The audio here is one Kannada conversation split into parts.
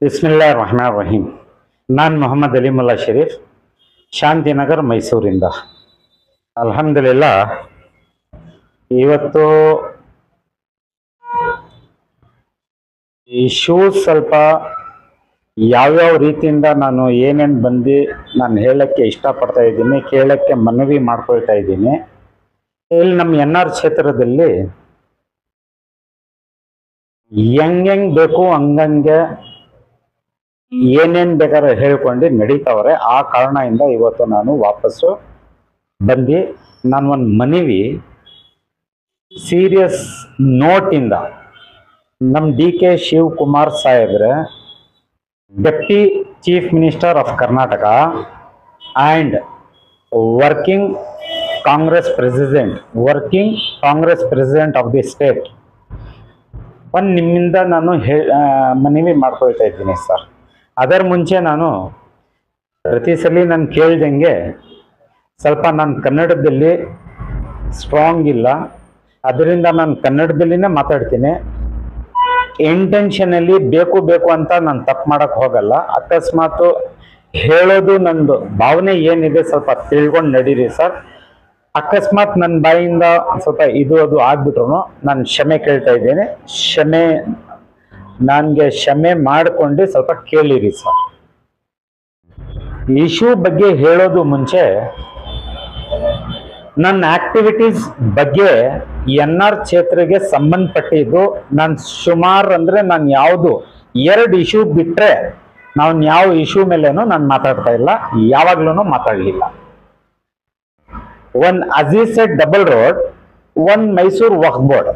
ಬಿಸ್ಮಿಲ್ಲಾ ರಹಮಾನ್ ರಹೀಮ್. ನಾನು ಮೊಹಮ್ಮದ್ ಅಲಿಮುಲ್ಲಾ ಶರೀಫ್, ಶಾಂತಿನಗರ್, ಮೈಸೂರಿಂದ. ಅಲ್ಹಮ್ದುಲಿಲ್ಲಾ, ಇವತ್ತು ಇಶ್ಯೂಸ್ ಸ್ವಲ್ಪ ಯಾವ್ಯಾವ ರೀತಿಯಿಂದ ನಾನು ಏನೇನು ಬಂದು ನಾನು ಹೇಳಕ್ಕೆ ಇಷ್ಟಪಡ್ತಾ ಇದ್ದೀನಿ, ಕೇಳಕ್ಕೆ ಮನವಿ ಮಾಡ್ಕೊಳ್ತಾ ಇದ್ದೀನಿ. ಇಲ್ಲಿ ನಮ್ಮ NR ಕ್ಷೇತ್ರದಲ್ಲಿ ಹೆಂಗ್ ಬೇಕು ಹಂಗಂಗೆ ಏನೇನ್ ಬೇಕಾದ್ರೆ ಹೇಳ್ಕೊಂಡು ನಡೀತಾವ್ರೆ. ಆ ಕಾರಣದಿಂದ ಇವತ್ತು ನಾನು ವಾಪಸ್ಸು ಬಂದು ನಾನು ಒಂದು ಮನವಿ ಸೀರಿಯಸ್ ನೋಟಿಂದ ನಮ್ಮ DK ಶಿವಕುಮಾರ್ ಸಾಹೇಬ್ರೆ, deputy chief minister of Karnataka and working Congress president of the state, ಒಂದು ನಿಮ್ಮಿಂದ ನಾನು ಮನವಿ ಮಾಡ್ಕೊಳ್ತಾ ಇದ್ದೀನಿ ಸರ್. ಅದರ ಮುಂಚೆ ನಾನು ಪ್ರತಿ ಸಲ ನಾನು ಕೇಳ್ದಂಗೆ ಸ್ವಲ್ಪ ನಾನು ಕನ್ನಡದಲ್ಲಿ ಸ್ಟ್ರಾಂಗ್ ಇಲ್ಲ, ಅದರಿಂದ ನಾನು ಕನ್ನಡದಲ್ಲಿನೇ ಮಾತಾಡ್ತೀನಿ. ಇಂಟೆನ್ಷನಲ್ಲಿ ಬೇಕು ಅಂತ ನಾನು ತಪ್ಪು ಮಾಡೋಕ್ಕೆ ಹೋಗಲ್ಲ. ಅಕಸ್ಮಾತ್ ಹೇಳೋದು ನಂದು ಭಾವನೆ ಏನಿದೆ ಸ್ವಲ್ಪ ತಿಳ್ಕೊಂಡು ನಡೀರಿ ಸರ್. ಅಕಸ್ಮಾತ್ ನನ್ನ ಬಾಯಿಂದ ಸ್ವಲ್ಪ ಇದು ಅದು ಆಗ್ಬಿಟ್ರು ನಾನು ಕ್ಷಮೆ ಕೇಳ್ತಾ ಇದ್ದೇನೆ. ನನಗೆ ಕ್ಷಮೆ ಮಾಡಿಕೊಂಡು ಸ್ವಲ್ಪ ಕೇಳಿರಿ ಸರ್. ಇಶ್ಯೂ ಬಗ್ಗೆ ಹೇಳೋದು ಮುಂಚೆ ನನ್ನ ಆಕ್ಟಿವಿಟೀಸ್ ಬಗ್ಗೆ NR ಕ್ಷೇತ್ರಕ್ಕೆ ಸಂಬಂಧಪಟ್ಟಿದ್ದು ನಾನು ಸುಮಾರು ಅಂದರೆ ನಾನು ಯಾವುದು 2 ಇಶ್ಯೂ ಬಿಟ್ಟರೆ ನಾನು ಯಾವ ಇಶ್ಯೂ ಮೇಲೇನೂ ನಾನು ಮಾತಾಡ್ತಾ ಇಲ್ಲ, ಯಾವಾಗ್ಲೂ ಮಾತಾಡಲಿಲ್ಲ. ಒಂದು ಅಜೀಜ್ ಡಬಲ್ ರೋಡ್, ಒಂದು ಮೈಸೂರು ವಕ್ಫ್ ಬೋರ್ಡ್,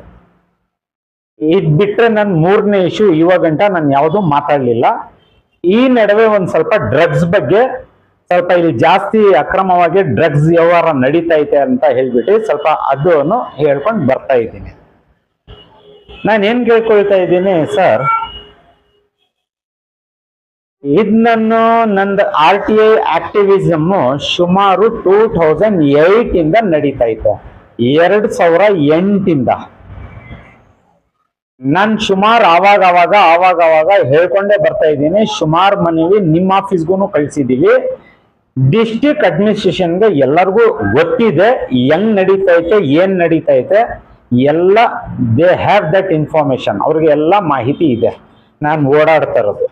ಇದು ಬಿಟ್ಟರೆ ನನ್ನ 3ನೇ ಇಶ್ಯೂ ಇವಾಗಂಟ ನಾನು ಯಾವುದೂ ಮಾತಾಡಲಿಲ್ಲ. ಈ ನಡುವೆ ಒಂದು ಸ್ವಲ್ಪ ಡ್ರಗ್ಸ್ ಬಗ್ಗೆ ಸ್ವಲ್ಪ ಇಲ್ಲಿ ಜಾಸ್ತಿ ಅಕ್ರಮವಾಗಿ ಡ್ರಗ್ಸ್ ವ್ಯವಹಾರ ನಡೀತಾ ಐತೆ ಅಂತ ಹೇಳ್ಬಿಟ್ಟು ಸ್ವಲ್ಪ ಅದನ್ನು ಹೇಳ್ಕೊಂಡು ಬರ್ತಾ ಇದ್ದೀನಿ. ನಾನೇನು ಕೇಳ್ಕೊಳ್ತಾ ಇದ್ದೀನಿ ಸರ್, ಇದು ನಂದು RTI ಆಕ್ಟಿವಿಸಮ್ ಸುಮಾರು 2008 ಇಂದ ನಡೀತಾ ಐತೆ. 2008 ನಾನು ಸುಮಾರು ಆವಾಗ ಹೇಳ್ಕೊಂಡೇ ಬರ್ತಾ ಇದ್ದೀನಿ. ಸುಮಾರು ಮನವಿ ನಿಮ್ಮ ಆಫೀಸ್ಗೂ ಕಳಿಸಿದೀವಿ, ಡಿಸ್ಟ್ರಿಕ್ಟ್ ಅಡ್ಮಿನಿಸ್ಟ್ರೇಷನ್ಗೆ ಎಲ್ಲರಿಗೂ ಗೊತ್ತಿದೆ ಹೆಂಗ್ ನಡೀತೈತೆ, ಏನ್ ನಡೀತೈತೆ ಎಲ್ಲ. ದೇ ಹ್ಯಾವ್ ದಟ್ ಇನ್ಫಾರ್ಮೇಶನ್, ಅವ್ರಿಗೆ ಎಲ್ಲ ಮಾಹಿತಿ ಇದೆ. ನಾನು ಓಡಾಡ್ತಾ ಇರೋದು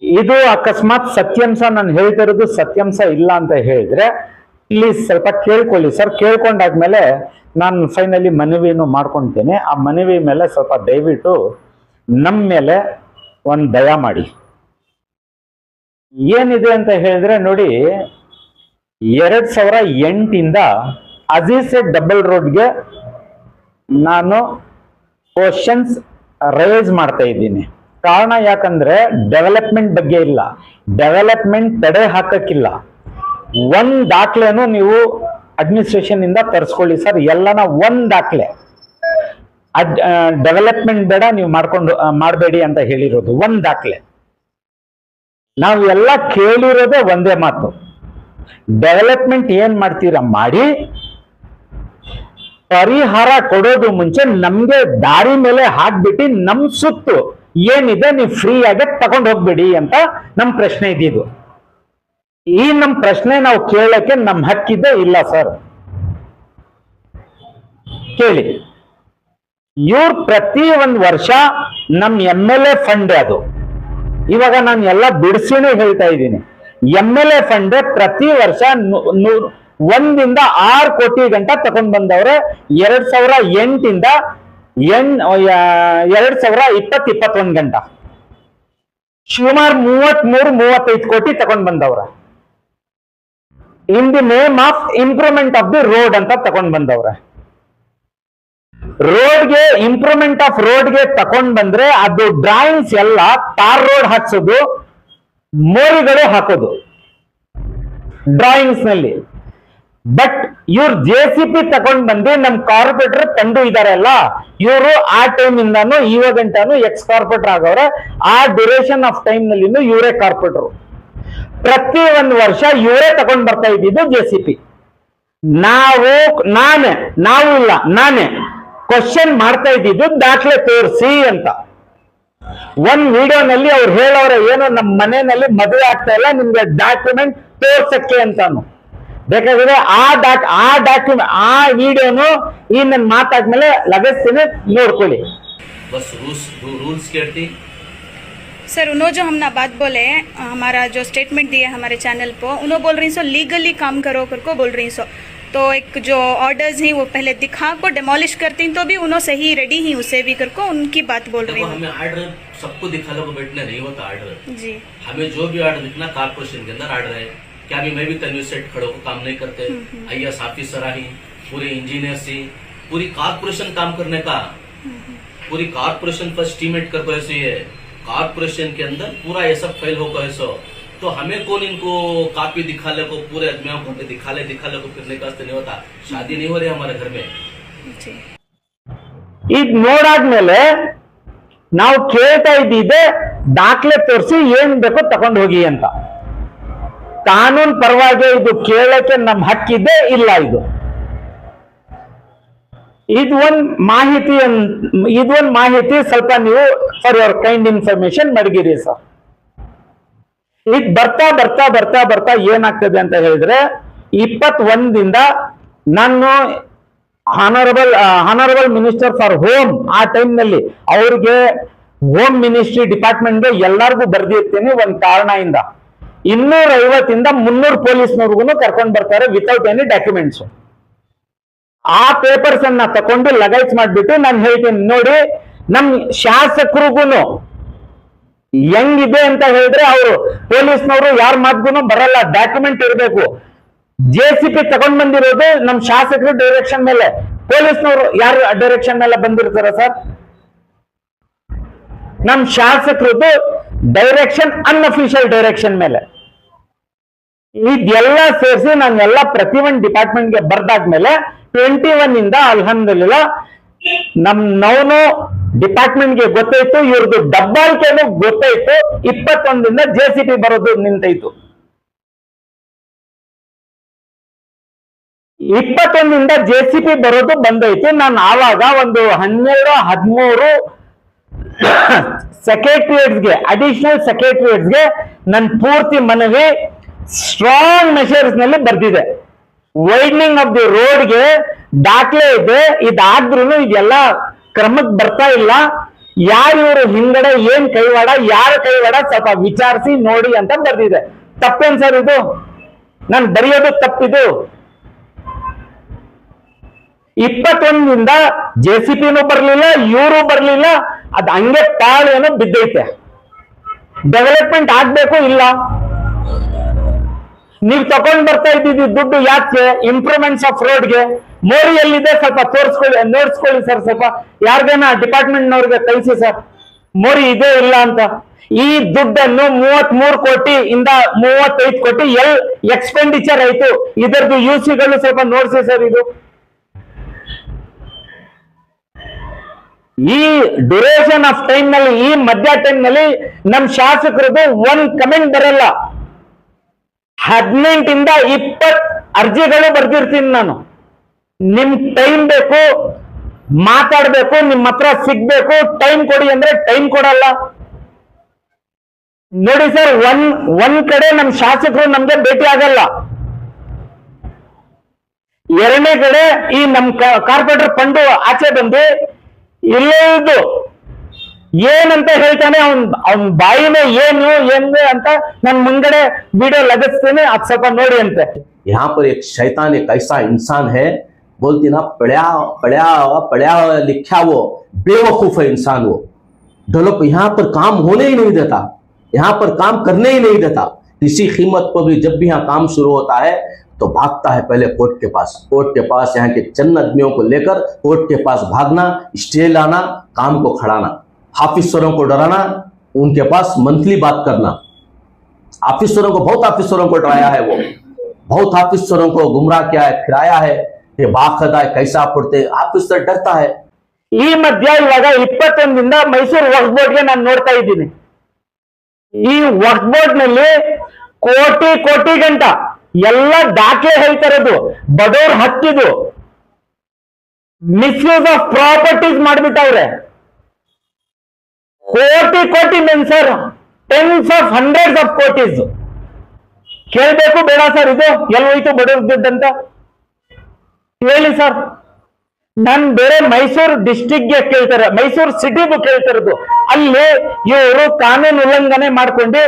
ಇದು ಅಕಸ್ಮಾತ್ ಸತ್ಯಾಂಶ ನಾನು ಹೇಳ್ತಾ ಇರೋದು ಸತ್ಯಾಂಶ ಇಲ್ಲ ಅಂತ ಹೇಳಿದ್ರೆ ಪ್ಲೀಸ್ ಸ್ವಲ್ಪ ಕೇಳ್ಕೊಳ್ಳಿ ಸರ್. ಕೇಳ್ಕೊಂಡಾದ್ಮೇಲೆ ನಾನು ಫೈನಲಿ ಮನವಿಯನ್ನು ಮಾಡ್ಕೊಳ್ತೇನೆ. ಆ ಮನವಿ ಮೇಲೆ ಸ್ವಲ್ಪ ದಯವಿಟ್ಟು ನಮ್ಮ ಮೇಲೆ ಒಂದು ದಯ ಮಾಡಿ. ಏನಿದೆ ಅಂತ ಹೇಳಿದ್ರೆ ನೋಡಿ, 2008 ಅಜೀಜ್ ಡಬಲ್ ರೋಡ್ಗೆ ನಾನು ಕ್ವಶನ್ಸ್ ರೈಸ್ ಮಾಡ್ತಾ ಇದ್ದೀನಿ. ಕಾರಣ ಯಾಕಂದ್ರೆ ಡೆವಲಪ್ಮೆಂಟ್ ಬಗ್ಗೆ ಇಲ್ಲ, ಡೆವಲಪ್ಮೆಂಟ್ ತಡೆ ಹಾಕಕ್ಕಿಲ್ಲ. ಒಂದ್ ದಾಖಲೆನೂ ನೀವು ಅಡ್ಮಿನಿಸ್ಟ್ರೇಷನ್ ಇಂದ ತರಿಸ್ಕೊಳ್ಳಿ ಸರ್, ಎಲ್ಲನ ಒಂದ್ ದಾಖಲೆ. ಡೆವಲಪ್ಮೆಂಟ್ ಬೇಡ, ನೀವು ಮಾಡಬೇಡಿ ಅಂತ ಹೇಳಿರೋದು ಒಂದ್ ದಾಖಲೆ. ನಾವು ಎಲ್ಲ ಕೇಳಿರೋದೇ ಒಂದೇ ಮಾತು, ಡೆವಲಪ್ಮೆಂಟ್ ಏನ್ ಮಾಡ್ತೀರಾ ಮಾಡಿ, ಪರಿಹಾರ ಕೊಡೋದು ಮುಂಚೆ ನಮ್ಗೆ ದಾರಿ ಮೇಲೆ ಹಾಕ್ಬಿಟ್ಟು ನಮ್ ಸುತ್ತು ಏನಿದೆ ನೀವು ಫ್ರೀ ಆಗಿ ತಗೊಂಡು ಹೋಗ್ಬಿಡಿ ಅಂತ ನಮ್ ಪ್ರಶ್ನೆ ಇದ್ದಿದ್ದು. ಈ ನಮ್ ಪ್ರಶ್ನೆ ನಾವು ಕೇಳಕ್ಕೆ ನಮ್ ಹಕ್ಕಿದೆ ಇಲ್ಲ ಸರ್? ಕೇಳಿ. ಇವ್ರು ಪ್ರತಿ ಒಂದು ವರ್ಷ ನಮ್ MLA ಫಂಡ್, ಅದು ಇವಾಗ ನಾನು ಎಲ್ಲ ಬಿಡಿಸಿನೇ ಹೇಳ್ತಾ ಇದ್ದೀನಿ, MLA ಫಂಡ್ ಪ್ರತಿ ವರ್ಷ 1 ರಿಂದ 6 ಕೋಟಿ ಗಂಟ ತಗೊಂಡ್ ಬಂದವ್ರೆ. 2008 2020-21 ಗಂಟ ಸುಮಾರು 33-35 ಕೋಟಿ ತಗೊಂಡ್ ಬಂದವ್ರ. In the name of improvement of the road ಅಂತ ತಗೊಂಡ್ ಬಂದವ್ರೆ. ರೋಡ್ಗೆ ಇಂಪ್ರೂವ್ಮೆಂಟ್ ಆಫ್ ರೋಡ್ಗೆ ತಗೊಂಡ್ ಬಂದ್ರೆ ಅದು ಡ್ರಾಯಿಂಗ್ಸ್ ಎಲ್ಲ ಟಾರ್ ರೋಡ್ ಹಾಕ್ಸೋದು, ಮೋರಿಗಳು ಹಾಕೋದು ಡ್ರಾಯಿಂಗ್ಸ್ ನಲ್ಲಿ. ಬಟ್ ಇವ್ರು JCP ತಗೊಂಡ್ ಬಂದು ನಮ್ ಕಾರ್ಪೊರೇಟರ್ ತಂಡು ಇದಾರಲ್ಲ, ಇವರು ಆ ಟೈಮ್ ಇಂದಾನು ಇವಾಗಂಟಾನು ಎಕ್ಸ್ ಕಾರ್ಪೊರೇಟರ್ ಆಗವ್ರೆ. ಆ ಡ್ಯೂರೇಷನ್ ಆಫ್ ಟೈಮ್ ನಲ್ಲಿ ಇವರೇ ಕಾರ್ಪೊರೇಟರ್. ಪ್ರತಿ ಒಂದು ವರ್ಷ ಇವರೇ ತಗೊಂಡ್ ಬರ್ತಾ ಇದ್ದಿದ್ದು JCP. ನಾನೇ ಕ್ವಶನ್ ಮಾಡ್ತಾ ಇದ್ದಿದ್ದು ದಾಖಲೆ ತೋರಿಸಿ ಅಂತ. ಒಂದ್ ವಿಡಿಯೋನಲ್ಲಿ ಅವ್ರು ಹೇಳೋರೆ ಏನೋ ನಮ್ಮ ಮನೆಯಲ್ಲಿ ಮದುವೆ ಆಗ್ತಾ ಇಲ್ಲ, ನಿಮ್ಗೆ ಡಾಕ್ಯುಮೆಂಟ್ ತೋರ್ಸಕ್ಕೆ ಅಂತಾನು. ಬೇಕಾದ್ರೆ ಆ ವಿಡಿಯೋನು ಈ ನನ್ ಮಾತಾದ್ಮೇಲೆ ಲಗಸ್ತೀನಿ, ನೋಡ್ಕೊಳ್ಳಿ. बस रूल्स क्या थी सर? उन्होंने जो हम ना बात बोले, हमारा जो स्टेटमेंट दिए हमारे चैनल पर, उन्होंने बोल रही सो लीगली काम करो करको बोल रही सो। तो एक जो ऑर्डर्स हैं वो पहले दिखा को डेमोलिश करती तो भी उन्होंने सही रेडी ही उसे भी करको उनकी बात बोल रही हूँ। हमें ऑर्डर सबको दिखाने को बैठना नहीं होता ऑर्डर जी। हमें जो भी ऑर्डर दिखना कारपोरेशन के अंदर ऑर्डर है। क्या भी मैं भी तनवीर सेठ खड़ो को काम नहीं करते, IAS ऑफिसर ही पूरे इंजीनियर से पूरी कारपोरेशन काम करने का, पूरी कारपोरेशन पर एस्टीमेट कर ऐसे है कारपोरेशन के अंदर पूरा ये सब फेल होगा ऐसा। तो हमें कौन इनको कापी दिखा ले को पूरे आदमियों को दिखा ले को फिरने का नहीं होता। शादी नहीं हो रही हमारे घर में। ಈಗ ನೋಡಾದ್ಮೇಲೆ ನಾವು ಕೇಳ್ತಾ ಇದ್ದಿದ್ದೆ ದಾಖಲೆ ತೋರಿಸಿ ಏನ್ ಬೇಕೋ ತಗೊಂಡು ಹೋಗಿ ಅಂತ. ಕಾನೂನು ಪರವಾಗಿ ಇದು ಕೇಳಕ್ಕೆ ನಮ್ಮ ಹಕ್ಕಿದೆ ಇಲ್ಲ. ಇದೊಂದು ಮಾಹಿತಿ ಸ್ವಲ್ಪ ನೀವು ಫಾರ್ ಯುವರ್ ಕೈಂಡ್ ಇನ್ಫಾರ್ಮೇಶನ್ ಮಡಗಿರಿ ಸರ್. ಈಗ ಬರ್ತಾ ಏನಾಗ್ತದೆ ಅಂತ ಹೇಳಿದ್ರೆ 21ರಿಂದ ನಾನು ಹಾನರಬಲ್ ಮಿನಿಸ್ಟರ್ ಫಾರ್ ಹೋಮ್ ಆ ಟೈಮ್ ನಲ್ಲಿ ಅವ್ರಿಗೆ ಹೋಮ್ ಮಿನಿಸ್ಟ್ರಿ ಡಿಪಾರ್ಟ್ಮೆಂಟ್ಗೆ ಎಲ್ಲರಿಗೂ ಬರ್ದಿರ್ತೀನಿ. ಒಂದ್ ಕಾರಣದಿಂದ 250 300 ಪೊಲೀಸ್ನವ್ರಿಗೂ ಕರ್ಕೊಂಡ್ ಬರ್ತಾರೆ ವಿತೌಟ್ ಎನಿ ಡಾಕ್ಯುಮೆಂಟ್ಸ್. ಆ ಪೇಪರ್ಸ್ ಅನ್ನ ತಕೊಂಡು ಲಗೈಸ್ ಮಾಡ್ಬಿಟ್ಟು ನಾನು ಹೇಳ್ತೀನಿ, ನೋಡಿ ನಮ್ ಶಾಸಕರಿಗೂ ಹೆಂಗಿದೆ ಅಂತ ಹೇಳಿದ್ರೆ ಅವರು ಪೊಲೀಸ್ನವರು ಯಾರ ಮಾತ್ಗೂ ಬರಲ್ಲ, ಡಾಕ್ಯುಮೆಂಟ್ ಇರಬೇಕು. JCP ತಗೊಂಡ್ ಬಂದಿರೋದು ನಮ್ ಶಾಸಕರ ಡೈರೆಕ್ಷನ್ ಮೇಲೆ, ಪೊಲೀಸ್ನವರು ಯಾರು ಡೈರೆಕ್ಷನ್ ಮೇಲೆ ಬಂದಿರ್ತಾರ ಸರ್? ನಮ್ ಶಾಸಕರದ್ದು ಡೈರೆಕ್ಷನ್ ಅನ್ಅಫಿಷಿಯಲ್ ಡೈರೆಕ್ಷನ್ ಮೇಲೆ. ಇದೆಲ್ಲ ಸೇರಿಸಿ ನಾನೆಲ್ಲ ಪ್ರತಿಯೊಂದು ಡಿಪಾರ್ಟ್ಮೆಂಟ್ಗೆ ಬರ್ದಾದ್ಮೇಲೆ 21 ಅಲ್ಹಮ್ದುಲಿಲ್ಲಾ ನಮ್ನವನು ಡಿಪಾರ್ಟ್ಮೆಂಟ್ಗೆ ಗೊತ್ತಾಯ್ತು, ಇವ್ರದ್ದು ದಬ್ಬಾಳಿಕೆನೂ ಗೊತ್ತಾಯ್ತು. 21 JCP ಬರೋದು ನಿಂತೈತು. 21 JCP ಬರೋದು ಬಂದೈತಿ. ನಾನು ಆವಾಗ ಒಂದು 12-13 ಸೆಕ್ರೆಟರಿಯೇಟ್ಸ್ಗೆ ಅಡಿಷನಲ್ ಸೆಕ್ರೆಟರಿಯೇಟ್ಸ್ಗೆ ನನ್ನ ಪೂರ್ತಿ ಮನವಿ ಸ್ಟ್ರಾಂಗ್ ಮೆಷರ್ಸ್ ನಲ್ಲಿ ಬರ್ದಿದೆ. ವೈಡ್ನಿಂಗ್ ಆಫ್ ದಿ ರೋಡ್ಗೆ ದಾಖಲೆ ಇದೆ, ಇದಾದ್ರೂ ಇದೆಲ್ಲ ಕ್ರಮಕ್ಕೆ ಬರ್ತಾ ಇಲ್ಲ. ಯಾರಿವರು ಹಿಂಗಡೆ ಏನ್ ಕೈವಾಡ, ಯಾರ ಕೈವಾಡ ಸ್ವಲ್ಪ ವಿಚಾರಿಸಿ ನೋಡಿ ಅಂತ ಬರ್ದಿದೆ. ತಪ್ಪೇನ್ ಸರ್ ಇದು? ನಾನು ಬರೆಯೋದು ತಪ್ಪಿದು. 21 JCPನೂ ಬರ್ಲಿಲ್ಲ, ಇವರು ಬರ್ಲಿಲ್ಲ, ಅದ್ ಹಂಗೆ ತಾಳೇನೋ ಬಿದ್ದೈತೆ. ಡೆವಲಪ್ಮೆಂಟ್ ಆಗ್ಬೇಕು ಇಲ್ಲ. ನೀವು ತಗೊಂಡ್ ಬರ್ತಾ ಇದ್ದೀವಿ ದುಡ್ಡು ಯಾಕೆ? ಇಂಪ್ರೂವ್ಮೆಂಟ್ಸ್ ಆಫ್ ರೋಡ್ಗೆ. ಮೋರಿ ಎಲ್ಲಿದೆ ಸ್ವಲ್ಪ ನೋಡ್ಸ್ಕೊಳ್ಳಿ ಸರ್. ಸ್ವಲ್ಪ ಯಾರಿಗೇನ ಡಿಪಾರ್ಟ್ಮೆಂಟ್ನವ್ರಿಗೆ ಕಳಿಸಿ ಸರ್, ಮೋರಿ ಇದೆ ಇಲ್ಲ ಅಂತ. ಈ ದುಡ್ಡನ್ನು 33 ಕೋಟಿ ಇಂದ 35 ಕೋಟಿ ಎಕ್ಸ್ಪೆಂಡಿಚರ್ ಆಯ್ತು. ಇದರದ್ದು UCಗಳು ಸ್ವಲ್ಪ ನೋಡ್ಸಿ ಸರ್. ಇದು ಈ ಡ್ಯೂರೇಷನ್ ಆಫ್ ಟೈಮ್ ನಲ್ಲಿ, ಈ ಮಧ್ಯ ಟೈಮ್ ನಲ್ಲಿ ನಮ್ ಶಾಸಕರದು ಒಂದ್ ಕಮೆಂಟ್ ಬರಲ್ಲ. 18 20 ಅರ್ಜಿಗಳು ಬರ್ದಿರ್ತೀನಿ ನಾನು. ನಿಮ್ ಟೈಮ್ ಬೇಕು, ಮಾತಾಡ್ಬೇಕು, ನಿಮ್ ಹತ್ರ ಸಿಗ್ಬೇಕು, ಟೈಮ್ ಕೊಡಿ ಅಂದ್ರೆ ಟೈಮ್ ಕೊಡಲ್ಲ. ನೋಡಿ ಸರ್, ಒಂದ್ ಕಡೆ ನಮ್ ಶಾಸಕರು ನಮ್ಗೆ ಭೇಟಿ ಆಗಲ್ಲ. ಎರಡನೇ ಕಡೆ ಈ ನಮ್ ಕಾರ್ಪೊರೇಟರ್ ಪಂಡು ಆಚೆ ಬಂದು ಇಲ್ಲದು ಏನಂತ ಹೇಳ್ತಾನೆ, ಅವನ್ ಬಾಯಿನೇ ಏನು ಅಂತ ನನ್ ಮುಂಗಡೆ ವಿಡಿಯೋ ಲಗಿಸ್ತೇನೆ, ಅದ್ ಸ್ವಲ್ಪ ನೋಡಿ ಅಂತೆ. यहाँ पर एक शैतान एक ऐसा इंसान है, बोलती ना पढ़ा लिखा वो बेवकूफ है इंसान। वो डेवलप यहाँ पर काम होने ही नहीं देता, यहाँ पर काम करने ही नहीं देता। किसी कीमत पर भी जब भी यहाँ काम शुरू होता है तो भागता है पहले कोर्ट के पास। यहाँ के चंद आदमियों को लेकर कोर्ट के पास भागना, स्टे लाना, काम को खड़ाना, ऑफिसरों को डराना, उनके पास मंथली बात करना। ऑफिसरों को बहुत ऑफिसरों को डराया है, वो बहुत ऑफिसरों को गुमराह किया है, फिराया है कि बाखदा है कैसा पढ़ते। ऑफिसर डरता है। ಈ ಮಧ್ಯ ಇವಾಗ 21 ಮೈಸೂರು ವಕ್ಫ್ ಬೋರ್ಡ್ಗೆ ನಾನು ನೋಡ್ತಾ ಇದ್ದೀನಿ. ಈ ವಕ್ಫ್ ಬೋರ್ಡ್ ನಲ್ಲಿ ಕೋಟಿ ಗಂಟ ಎಲ್ಲ ದಾಖಲೆ ಹೇಳ್ತಾರದು ಬಡವ್ರ ಹಕ್ಕಿದು ಮಿಸ್ಯೂಸ್ ಆಫ್ ಪ್ರಾಪರ್ಟೀಸ್ ಮಾಡ್ಬಿಟ್ಟವ್ರೆ. ಕೋಟಿ ಮೆನ್ sir, tens of hundreds of ಕೋಟೀಸ್. ಕೇಳ್ಬೇಕು ಬೇಡ ಸರ್? ಇದು ಹೋಯ್ತು ಬಡವ್ರ ದುಡ್ಡಂತ ಹೇಳಿ ಸರ್. ನಾನ್ ಬೇರೆ ಮೈಸೂರು ಡಿಸ್ಟಿಕ್ಗೆ ಕೇಳ್ತಾರೆ, ಮೈಸೂರು ಸಿಟಿಗೂ ಕೇಳ್ತಿರೋದು. ಅಲ್ಲಿ ಇವರು ಕಾನೂನು ಉಲ್ಲಂಘನೆ ಮಾಡ್ಕೊಂಡು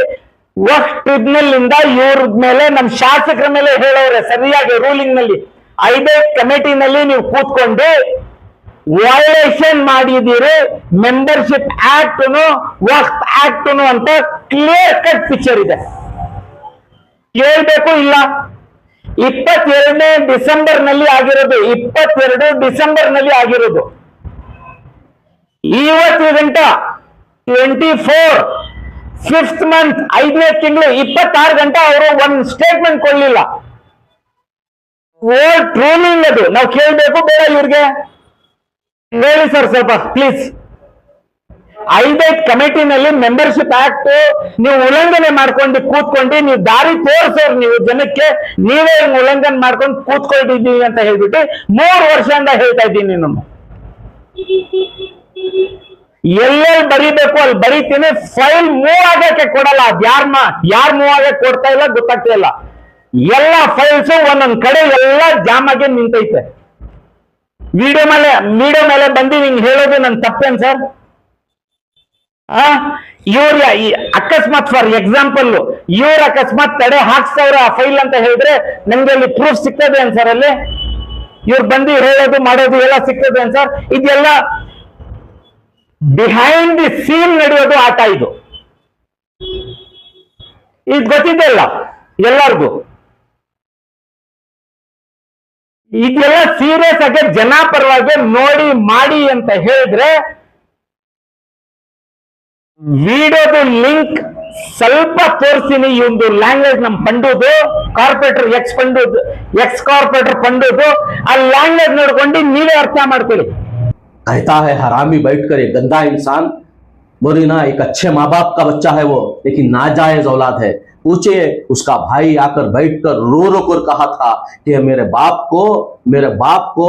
ವಕ್ಫ್ ಟ್ರಿಬ್ಯುನಲ್ ಇಂದ ಇವ್ರ ಮೇಲೆ, ನಮ್ ಶಾಸಕರ ಮೇಲೆ ಹೇಳೋರೆ ಸರಿಯಾಗಿ ರೂಲಿಂಗ್ ನಲ್ಲಿ, 5 ಕಮಿಟಿನಲ್ಲಿ ನೀವು ಕೂತ್ಕೊಂಡು ವೈಲೇಷನ್ ಮಾಡಿದೀರಿ ಮೆಂಬರ್ಶಿಪ್ ಆಕ್ಟ್ ವಕ್ಫ್ ಆಕ್ಟ್ ಅಂತ ಕ್ಲಿಯರ್ ಕಟ್ ಪಿಕ್ಚರ್ ಇದೆ. ಹೇಳ್ಬೇಕು ಇಲ್ಲ? 22 ಡಿಸೆಂಬರ್ ನಲ್ಲಿ ಆಗಿರೋದು, 22 ಡಿಸೆಂಬರ್ ನಲ್ಲಿ ಆಗಿರೋದು. ಇವತ್ತು ಗಂಟ 24 5th ಮಂತ್ 5ನೇ ತಿಂಗಳು 26 ಗಂಟೆ ಅವರು ಒಂದು ಸ್ಟೇಟ್ಮೆಂಟ್ ಕೊಡ್ಲಿಲ್ಲ. ಓಲ್ಡ್ ರೂಲಿಂಗ್ ಅದು. ನಾವು ಕೇಳ್ಬೇಕು ಬೇಡ ಇವ್ರಿಗೆ? ಹೇಳಿ ಸರ್ ಸ್ವಲ್ಪ ಪ್ಲೀಸ್. 5 ಕಮಿಟಿನಲ್ಲಿ ಮೆಂಬರ್ಶಿಪ್ ಆಕ್ಟ್ ನೀವು ಉಲ್ಲಂಘನೆ ಮಾಡ್ಕೊಂಡು ಕೂತ್ಕೊಂಡು, ನೀವು ದಾರಿ ತೋರಿಸೋರು ನೀವು ಜನಕ್ಕೆ, ನೀವೇ ಉಲ್ಲಂಘನೆ ಮಾಡ್ಕೊಂಡು ಕೂತ್ಕೊಂಡಿದ್ದೀವಿ ಅಂತ ಹೇಳ್ಬಿಟ್ಟು 3 ವರ್ಷದಿಂದ ಹೇಳ್ತಾ ಇದ್ದೀನಿ ನಾನು. ಎಲ್ಲೆಲ್ಲಿ ಬರೀಬೇಕು ಅಲ್ಲಿ ಬರೀತೀನಿ. ಫೈಲ್ ಮೂವ್ ಆಗಕ್ಕೆ ಕೊಡಲ್ಲ. ಯಾರ್ ಮೂವ್ ಆಗಕ್ಕೆ ಕೊಡ್ತಾ ಇಲ್ಲ ಗೊತ್ತಾಗ್ತಾ ಇಲ್ಲ. ಎಲ್ಲ ಫೈಲ್ಸ್ ಒಂದೊಂದ್ ಕಡೆ ಎಲ್ಲ ಜಾಮ್ ಆಗಿ ನಿಂತೈತೆ. ವಿಡಿಯೋ ಮೇಲೆ ಬಂದು ಹಿಂಗ್ ಹೇಳೋದು ನನ್ ತಪ್ಪೇನ್ ಸರ್? ಇವ್ರ ಅಕಸ್ಮಾತ್ ಫಾರ್ ಎಕ್ಸಾಂಪಲ್ ಇವ್ರ ಅಕಸ್ಮಾತ್ ತಡೆ ಹಾಕ್ಸವ್ರ ಆ ಫೈಲ್ ಅಂತ ಹೇಳಿದ್ರೆ ನಮ್ಗೆ ಅಲ್ಲಿ ಪ್ರೂಫ್ ಸಿಗ್ತದೆ ಏನ್ ಸರ್? ಅಲ್ಲಿ ಇವ್ರು ಬಂದು ಹೇಳೋದು ಮಾಡೋದು ಎಲ್ಲ ಸಿಗ್ತದೆ ಏನ್ ಸರ್? ಇದೆಲ್ಲ ಬಿಹೈಂಡ್ ದಿ ಸೀನ್ ನಡೆಯೋದು ಆಟ. ಇದು ಗೊತ್ತಿದೆ ಅಲ್ಲ ಎಲ್ಲರಿಗೂ. ಇದೆಲ್ಲ ಸೀರಿಯಸ್ ಆಗಿ ಜನ ಪರವಾಗಿ ನೋಡಿ ಮಾಡಿ ಅಂತ ಹೇಳಿದ್ರೆ, ವಿಡಿಯೋದು ಲಿಂಕ್ ಸ್ವಲ್ಪ ತೋರಿಸ್ತೀನಿ. ಈ ಒಂದು ಲ್ಯಾಂಗ್ವೇಜ್ ನಮ್ ಪಂಡುದು ಕಾರ್ಪೊರೇಟರ್ ಎಕ್ಸ್ ಕಾರ್ಪೊರೇಟರ್ ಪಂಡುದು ಆ ಲ್ಯಾಂಗ್ವೇಜ್ ನೋಡ್ಕೊಂಡು ನೀವೇ ಅರ್ಥ ಮಾಡ್ಕೊಳ್ಳಿ. कहता है हरामी बैठकर एक गंदा इंसान, बोली ना एक अच्छे माँ बाप का बच्चा है वो, लेकिन नाजायज औलाद है. पूछे उसका भाई आकर बैठकर रो रो कर कहा था कि मेरे बाप को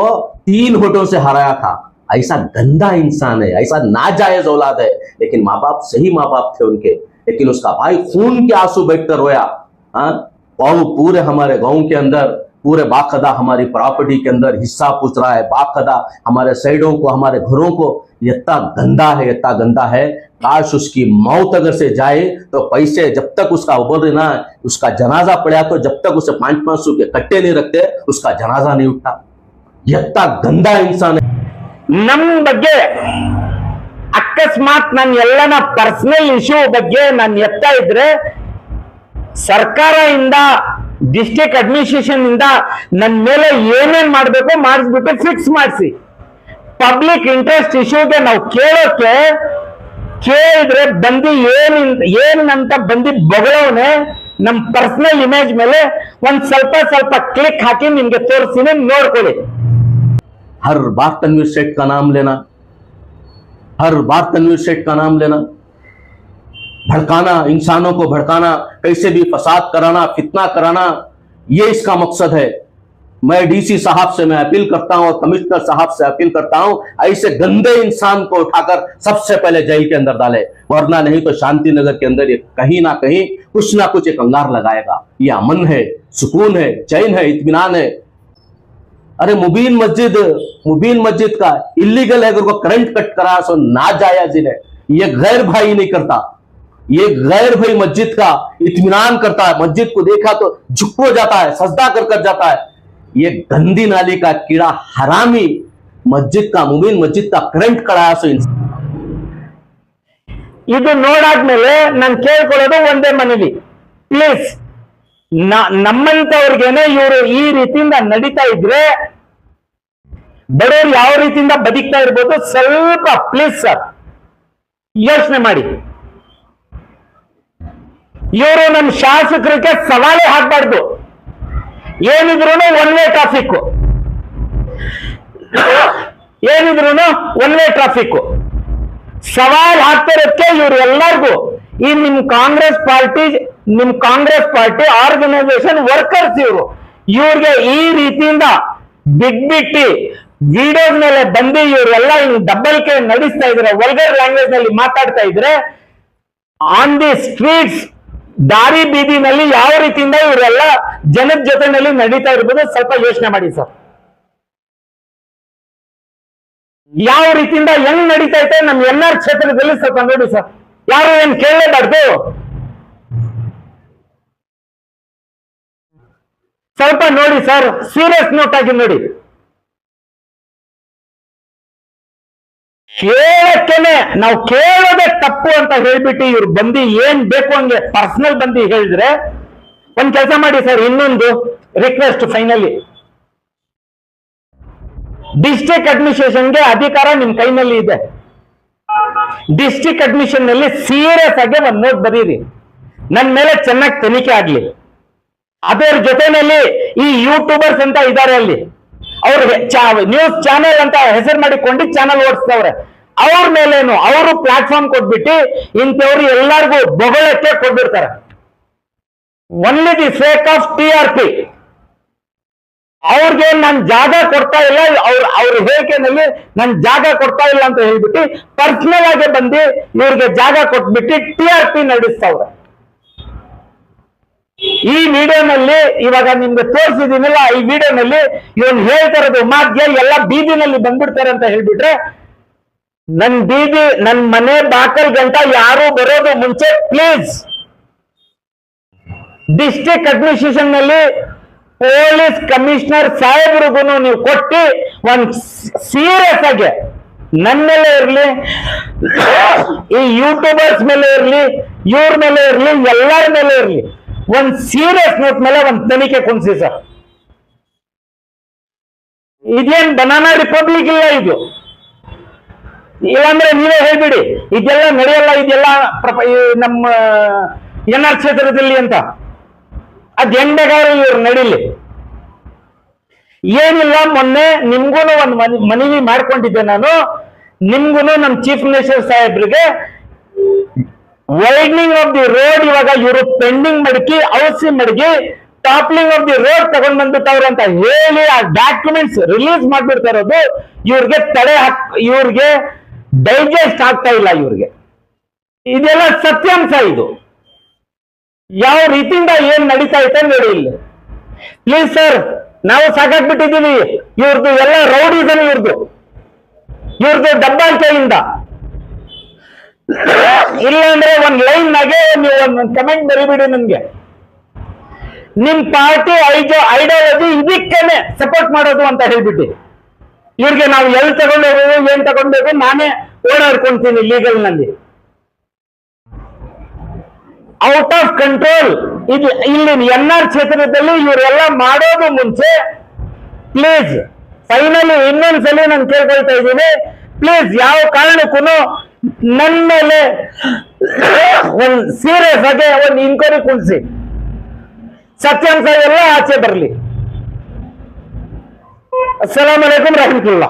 3 वोटों से हराया था. ऐसा गंदा इंसान है, ऐसा नाजायज औलाद है. लेकिन माँ बाप सही माँ बाप थे उनके, लेकिन उसका भाई खून के आंसू बैठकर रोया. और पूरे हमारे गांव के अंदर पूरे बाखदा हमारी प्रॉपर्टी के अंदर हिस्सा पूछ रहा है. बाखदा हमारे साइडों को, हमारे घरों को. इतना गंदा है. काश उसकी मौत अगर से जाए तो पैसे जब तक उसका बोल रहे ना, उसका जनाजा पड़ा तो जब तक उसे 500 के कट्टे नहीं रखते उसका जनाजा नहीं उठता. इतना गंदा इंसान है. ನಮ್ ಬಗ್ಗೆ ಅಕಸ್ಮಾತ್ ನಾನು ಎಲ್ಲನ ಪರ್ಸನಲ್ ಇಶ್ಯೂ ಬಗ್ಗೆ ನಾನು ಎತ್ತಾ ಇದ್ರೆ, ಸರ್ಕಾರ ಇಂದ ಡಿಸ್ಟ್ರಿಕ್ಟ್ ಅಡ್ಮಿನಿಸ್ಟ್ರೇಷನ್ ಇಂದ ನನ್ನ ಮೇಲೆ ಏನೇನ್ ಮಾಡ್ಬೇಕು ಮಾಡಿಸ್ಬಿಟ್ಟು ಫಿಕ್ಸ್ ಮಾಡಿಸಿ. ಪಬ್ಲಿಕ್ ಇಂಟ್ರೆಸ್ಟ್ ಇಶ್ಯೂಗೆ ನಾವು ಕೇಳಿದ್ರೆ ಬಂದು ಏನಂತ ಬಂದು ಬಗಳವನೆ ನಮ್ ಪರ್ಸನಲ್ ಇಮೇಜ್ ಮೇಲೆ ಒಂದ್ ಸ್ವಲ್ಪ ಕ್ಲಿಕ್ ಹಾಕಿ ನಿಮ್ಗೆ ತೋರಿಸ್ತೀನಿ, ನೋಡ್ಕೊಳ್ಳಿ. हर बार तनवीर सेठ का नाम लेना, भड़काना, इंसानों को भड़काना, कैसे भी फसाद कराना, फितना कराना, ये इसका मकसद है. मैं डीसी साहब से मैं अपील करता हूं और कमिश्नर साहब से अपील करता हूं, ऐसे गंदे इंसान को उठाकर सबसे पहले जेल के अंदर डाले, वरना नहीं तो शांति नगर के अंदर ये कहीं ना कहीं कुछ ना कुछ एक अंगार लगाएगा. ये अमन है, सुकून है, चैन है, इत्मीनान है. अरे मुबीन मस्जिद का इलीगल है, अगर को करंट कट करा सो नाजायज है. ये गैर भाई नहीं करता, ये गैर भाई मस्जिद का इत्मीनान करता है. मस्जिद को देखा तो झुक हो जाता है, सजदा कर जाता है. ये गंदी नाली का कीड़ा हरामी मुबीन मस्जिद का करंट करा सो. ಇದು ನೋಡಾದ್ಮೇಲೆ ನಾನು ಕೇಳ್ಕೊಳ್ಳೋದು ಒಂದೇ ಮನವಿ, ಪ್ಲೀಸ್ ನಮ್ಮಂತವ್ರಿಗೇನೆ ಇವರು ಈ ರೀತಿಯಿಂದ ನಡೀತಾ ಇದ್ರೆ ಬಡವರು ಯಾವ ರೀತಿಯಿಂದ ಬದುಕ್ತಾ ಇರ್ಬೋದು ಸ್ವಲ್ಪ ಪ್ಲೀಸ್ ಸರ್ ಯೋಚನೆ ಮಾಡಿ. ಇವರು ನಮ್ಮ ಶಾಸಕರಿಗೆ ಸವಾಲೇ ಹಾಕ್ಬಾರ್ದು. ಏನಿದ್ರು ಒನ್ ವೇ ಟ್ರಾಫಿಕ್ ಸವಾಲ್ ಹಾಕ್ತಿರೋದಕ್ಕೆ ಇವ್ರು ಎಲ್ಲರಿಗೂ ಈ ನಿಮ್ ಕಾಂಗ್ರೆಸ್ ಪಾರ್ಟಿ ಆರ್ಗನೈಸೇಷನ್ ವರ್ಕರ್ಸ್ ಇವ್ರಿಗೆ ಈ ರೀತಿಯಿಂದ ಬಿಟ್ಬಿಟ್ಟು ವಿಡಿಯೋಸ್ ಮೇಲೆ ಬಂದು ಇವರೆಲ್ಲ ಡಬಲ್ ಕೆ ನಡೆಸ್ತಾ ಇದ್ರೆ, ವಲ್ಗರ್ ಲ್ಯಾಂಗ್ವೇಜ್ ನಲ್ಲಿ ಮಾತಾಡ್ತಾ ಇದ್ರೆ, ಆನ್ ದಿ ಸ್ಟ್ರೀಟ್ಸ್ ದಾರಿ ಬೀದಿನಲ್ಲಿ ಯಾವ ರೀತಿಯಿಂದ ಇವರೆಲ್ಲ ಜನದ ಜೊತೆನಲ್ಲಿ ನಡೀತಾ ಇರ್ಬೋದು ಸ್ವಲ್ಪ ಯೋಚನೆ ಮಾಡಿ ಸರ್. ಯಾವ ರೀತಿಯಿಂದ ಹೆಂಗ್ ನಡೀತಾ ಐತೆ ನಮ್ಮ NR ಕ್ಷೇತ್ರದಲ್ಲಿ ಸ್ವಲ್ಪ ನೋಡಿ ಸರ್. ಯಾರು ಏನ್ ಕೇಳಲೇಬಾರ್ದು. ಸ್ವಲ್ಪ ನೋಡಿ ಸರ್, ಸೀರಿಯಸ್ ನೋಟ್ ಆಗಿ ನೋಡಿ. ಕೇಳಕ್ಕೇನೆ ನಾವು ಕೇಳೋದೇ ತಪ್ಪು ಅಂತ ಹೇಳ್ಬಿಟ್ಟು ಇವ್ರು ಬಂದು ಏನ್ ಬೇಕು ಹಂಗೆ ಪರ್ಸನಲ್ ಬಂದು ಹೇಳಿದ್ರೆ, ಒಂದ್ ಕೆಲಸ ಮಾಡಿ ಸರ್, ಇನ್ನೊಂದು ರಿಕ್ವೆಸ್ಟ್ ಫೈನಲಿ, ಡಿಸ್ಟ್ರಿಕ್ಟ್ ಅಡ್ಮಿನಿಸ್ಟ್ರೇಷನ್ಗೆ ಅಧಿಕಾರ ನಿಮ್ ಕೈನಲ್ಲಿ ಇದೆ. ಡಿಸ್ಟ್ರಿಕ್ಟ್ ಅಡ್ಮಿಷನ್ ನಲ್ಲಿ ಸೀರಿಯಸ್ ಆಗಿ ಒಂದ್ ನೋಟ್ ಬರೀರಿ, ನನ್ ಮೇಲೆ ಚೆನ್ನಾಗಿ ತನಿಖೆ ಆಗ್ಲಿ. ಅದರ ಜೊತೆನಲ್ಲಿ ಈ ಯೂಟ್ಯೂಬರ್ಸ್ ಅಂತ ಇದ್ದಾರೆ ಅಲ್ಲಿ, ಅವ್ರಿಗೆ ನ್ಯೂಸ್ ಚಾನೆಲ್ ಅಂತ ಹೆಸರು ಮಾಡಿಕೊಂಡು ಚಾನೆಲ್ ಓಡಿಸ್ತವ್ರೆ, ಅವ್ರ ಮೇಲೇನು ಅವರು ಪ್ಲಾಟ್ಫಾರ್ಮ್ ಕೊಟ್ಬಿಟ್ಟು ಇಂಥವ್ರು ಎಲ್ಲರಿಗೂ ಬೊಗಳಕ್ಕೆ ಕೊಟ್ಬಿಡ್ತಾರೆ. Only the sake of TRP. ಅವ್ರಿಗೆ ನಾನು ಜಾಗ ಕೊಡ್ತಾ ಇಲ್ಲ, ಅವ್ರ ಹೇಳಿಕೆನಲ್ಲಿ ನಾನು ಜಾಗ ಕೊಡ್ತಾ ಇಲ್ಲ ಅಂತ ಹೇಳ್ಬಿಟ್ಟು ಪರ್ಸನಲ್ ಆಗಿ ಬಂದು ಇವ್ರಿಗೆ ಜಾಗ ಕೊಟ್ಬಿಟ್ಟು TRP ನಡೆಸ್ತವ್ರೆ. ಈ ವಿಡಿಯೋನಲ್ಲಿ ಇವಾಗ ನಿಮ್ಗೆ ತೋರಿಸಿದೀನಲ್ಲ, ಈ ವಿಡಿಯೋನಲ್ಲಿ ಇವನ್ ಹೇಳ್ತಾ ಇರೋದು ಮಾಧ್ಯ ಎಲ್ಲ ಬೀದಿನಲ್ಲಿ ಬಂದ್ಬಿಡ್ತಾರೆ ಅಂತ ಹೇಳ್ಬಿಟ್ರೆ, ನನ್ ಮನೆ ಬಾಕಲ್ ಗಂಟ ಯಾರು ಬರೋದು ಮುಂಚೆ ಪ್ಲೀಸ್ ಡಿಸ್ಟ್ರಿಕ್ಟ್ ಅಡ್ಮಿನಿಸ್ಟ್ರೇಷನ್ ನಲ್ಲಿ ಪೊಲೀಸ್ ಕಮಿಷನರ್ ಸಾಹೇಬ್ರಿಗೂ ನೀವು ಕೊಟ್ಟು ಒಂದ್ ಸೀರಿಯಸ್ ಆಗಿ ನನ್ನ ಮೇಲೆ ಇರ್ಲಿ, ಈ ಯೂಟ್ಯೂಬರ್ಸ್ ಮೇಲೆ ಇರ್ಲಿ, ಇವ್ರ ಮೇಲೆ ಇರ್ಲಿ, ಎಲ್ಲರ ಮೇಲೆ ಇರ್ಲಿ, ಒಂದ್ ಸೀರಿಯಸ್ ನೋಟ್ ಮೇಲೆ ಒಂದ್ ತನಿಖೆ ಕುಣಿಸಿ ಸರ್. ಇದೇನ್ ಬನಾನಾ ರಿಪಬ್ಲಿಕ್ ಇಲ್ಲ ಇದು. ಇಲ್ಲಾಂದ್ರೆ ನೀವೇ ಹೇಳ್ಬಿಡಿ ಇದೆಲ್ಲ ನಡೆಯಲ್ಲ, ಇದೆಲ್ಲ ನಮ್ಮ NR ಕ್ಷೇತ್ರದಲ್ಲಿ ಅಂತ. ಅದ್ ಹೆಂಗ್ ಬೇಕಾದ್ರೆ ಇವ್ರು ನಡೀಲಿ. ಏನಿಲ್ಲ, ಮೊನ್ನೆ ನಿಮ್ಗೂನು ಒಂದು ಮನವಿ ಮಾಡ್ಕೊಂಡಿದ್ದೆ ನಾನು, ನಿಮ್ಗೂನು ನಮ್ಮ ಚೀಫ್ ಮಿನಿಸ್ಟರ್ ಸಾಹೇಬ್ರಿಗೆ ವೈಡ್ನಿಂಗ್ ಆಫ್ ದಿ ರೋಡ್ ಇವಾಗ ಇವರು ಪೆಂಡಿಂಗ್ ಮಡಕಿ ಔಸಿ ಮಡಗಿ ಟಾಪ್ಲಿಂಗ್ ಆಫ್ ದಿ ರೋಡ್ ತಗೊಂಡ್ ಬಂದ್ಬಿಟ್ಟವ್ರು ಅಂತ ಹೇಳಿ ಆ ಡಾಕ್ಯುಮೆಂಟ್ಸ್ ರಿಲೀಸ್ ಮಾಡ್ಬಿಡ್ತಾ ಇರೋದು ಇವ್ರಿಗೆ ಇವ್ರಿಗೆ ಡೈಜೆಸ್ಟ್ ಆಗ್ತಾ ಇಲ್ಲ. ಇವ್ರಿಗೆ ಇದೆಲ್ಲ ಸತ್ಯಾಂಶ. ಇದು ಯಾವ ರೀತಿಯಿಂದ ಏನ್ ನಡೀತಾ ಐತೆ ನೋಡಿ ಇಲ್ಲಿ. ಪ್ಲೀಸ್ ಸರ್, ನಾವು ಸಾಕಾಗ್ಬಿಟ್ಟಿದ್ದೀವಿ ಇವ್ರದ್ದು ಎಲ್ಲ ರೌಡಿಸಮ್, ಇವ್ರದ್ದು ದಬ್ಬಾಳಿಕೆಯಿಂದ. ಇಲ್ಲ ಅಂದ್ರೆ ಒಂದ್ ಲೈನ್ ನಾಗೆ ನೀವು ಒಂದ್ ಕಮೆಂಟ್ ಬರೀಬಿಡಿ ನನ್ಗೆ, ನಿಮ್ ಪಾರ್ಟಿ ಐಡಿಯಾಲಜಿ ಇದಕ್ಕೇನೆ ಸಪೋರ್ಟ್ ಮಾಡೋದು ಅಂತ ಹೇಳ್ಬಿಟ್ಟು. ಇವ್ರಿಗೆ ನಾವು ಎಲ್ಲಿ ತಗೊಂಡೋಗೋದು ಏನ್ ತಗೊಂಡೋಗು ನಾನೇ ಓಡಾಡ್ಕೊಂತೀನಿ ಲೀಗಲ್ ನಲ್ಲಿ. ಔಟ್ ಆಫ್ ಕಂಟ್ರೋಲ್ ಇದು ಇಲ್ಲಿ NR ಕ್ಷೇತ್ರದಲ್ಲಿ ಇವರೆಲ್ಲ ಮಾಡೋದು ಮುಂಚೆ ಪ್ಲೀಸ್ ಫೈನಲಿ ಇನ್ನೊಂದ್ಸಲಿ ನಾನು ಕೇಳ್ಕೊಳ್ತಾ ಇದ್ದೀನಿ, ಪ್ಲೀಸ್ ಯಾವ ಕಾರಣಕ್ಕೂ ನನ್ನ ಮೇಲೆ ಒಂದು ಸೀರಿಯಸ್ ಆಗಿ ಒಂದು ಇನ್ಕ್ವೈರಿ ಕುಣಿಸಿ, ಸತ್ಯಾಂಶ ಎಲ್ಲ ಆಚೆ ಬರಲಿ. ಅಸ್ಸಲಾಮು ಅಲೈಕುಂ ರಹಮತುಲ್ಲಾಹ್.